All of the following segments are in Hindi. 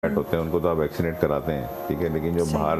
होते हैं उनको तो आप वैक्सीनेट कराते हैं, ठीक है, लेकिन जो बाहर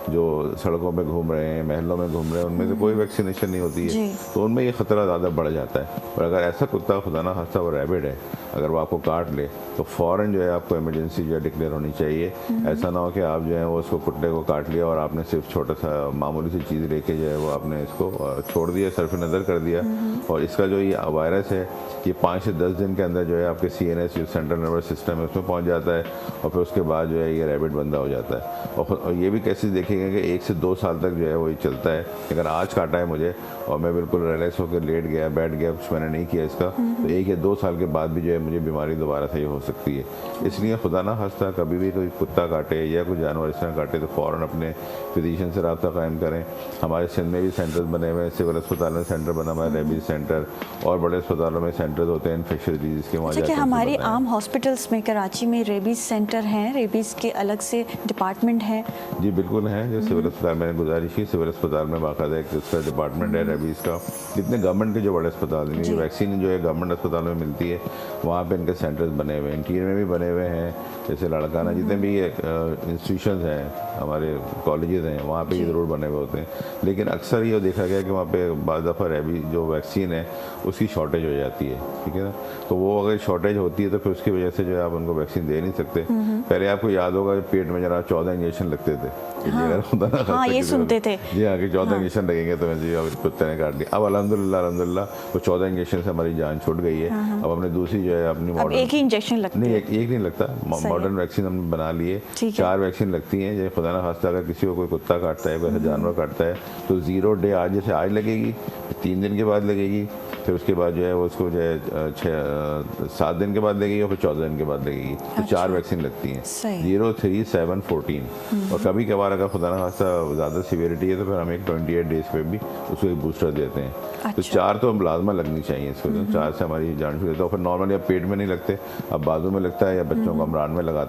जो सड़कों पे घूम रहे हैं, महलों में घूम रहे हैं, उनमें तो कोई वैक्सीनेशन नहीं होती है, तो उनमें ये ख़तरा ज़्यादा बढ़ जाता है। और अगर ऐसा कुत्ता खुदा ना खास्ता वो रैबिड है, अगर वो आपको काट ले तो फ़ौरन जो है आपको इमरजेंसी जो है डिक्लेयर होनी चाहिए। ऐसा ना हो कि आप जो है वो उसको कुत्ते को काट लिया और आपने सिर्फ छोटा सा मामूली सी चीज़ लेके जो है वो आपने इसको छोड़ दिया, सरफ नज़र कर दिया। और इसका जो ये वायरस है ये 5 से 10 दिन के अंदर जो है आपके CNS जो सेंट्रल नर्वस सिस्टम है उसमें पहुंच जाता है और फिर उसके बाद जो है ये रैबिड बंदा हो जाता है। और ये भी केसेस देखेंगे कि 1 से 2 साल तक जो है वो ये चलता है। अगर आज काटा है मुझे और मैं बिल्कुल रिलैक्स होकर लेट गया, बैठ गया, कुछ मैंने नहीं किया इसका, तो 1 या 2 साल के बाद भी जो है मुझे बीमारी दोबारा से हो सकती है। इसलिए खुदा ना खास्ता कभी भी कोई कुत्ता काटे या कोई जानवर इस तरह काटे तो फ़ौरन अपने फिजिशियन से रब्ता कायम करें। हमारे सिंध में भी सेंटर्स बने हुए हैं, सिविल अस्पताल में सेंटर बना हुआ है रेबीज सेंटर, और बड़े अस्पतालों में सेंटर्स होते हैं इन्फेक्शियस डिजीज़ के। वहाँ कि हमारे आम हॉस्पिटल्स में कराची में रेबीज सेंटर हैं, रेबीज के अलग से डिपार्टमेंट हैं? जी बिल्कुल हैं। जो सिविल अस्पताल मैंने गुजारिश की, सिविल अस्पताल में बाकायदा एक उसका डिपार्टमेंट है रेबीज़ का। जितने गवर्नमेंट के जो बड़े अस्पताल हैं, वैक्सीन जो है गवर्नमेंट अस्पतालों में मिलती है, वहाँ पे इनके सेंटर्स बने हुए हैं। इंटीरियर में भी बने हुए हैं, जैसे लड़काना जितने भी इंस्टीट्यूशन हैं, हमारे कॉलेजेस हैं, वहाँ पे ज़रूर बने हुए होते हैं। लेकिन अक्सर ये देखा गया कि वहाँ पे बाज़ दफ़ा रेबीज जो वैक्सीन है उसकी शॉर्टेज हो जाती है, ठीक है ना। तो वो अगर शॉर्टेज होती है तो फिर उसकी वजह से जो है आप उनको वैक्सीन दे नहीं सकते। पहले आपको याद होगा पेट में जरा 14 इंजेक्शन लगते थे। हाँ, ये सुनते थे। जी हाँ, कि 14 इंजेक्शन लगेंगे तो जी अब कुत्ते ने काट दिया। अब अल्हम्दुलिल्लाह वो 14 इंजेक्शन से हमारी जान छूट गई है। अब हमने दूसरी जो है अपनी मॉडर्न, एक ही इंजेक्शन लगता है? नहीं, एक नहीं लगता, मॉडर्न वैक्सीन हमने बना लिए। 4 वैक्सीन लगती हैं। जैसे खुदा ना खास्ता अगर किसी को कोई कुत्ता काटता है, कोई जानवर काटता है तो 0 डे आज जैसे आज लगेगी, 3 दिन के बाद लगेगी, फिर उसके बाद जो है वो उसको जो है 7 दिन के बाद लगेगी और फिर 14 दिन के बाद लगेगी। तो 4 वैक्सीन लगती हैं, 0, 3, 7, 14। और कभी कभार अगर खुदा ना खास्ता ज़्यादा सीवियरिटी है तो फिर हम एक 28 डेज पे भी उसको एक बूस्टर देते हैं। तो 4 तो लाजमा लगनी चाहिए इसको, 4 से हमारी जान छूट जाती है। तो फिर नॉर्मली अब पेट में नहीं लगते, अब बाजू में लगता है या बच्चों को हम रान में लगाते हैं।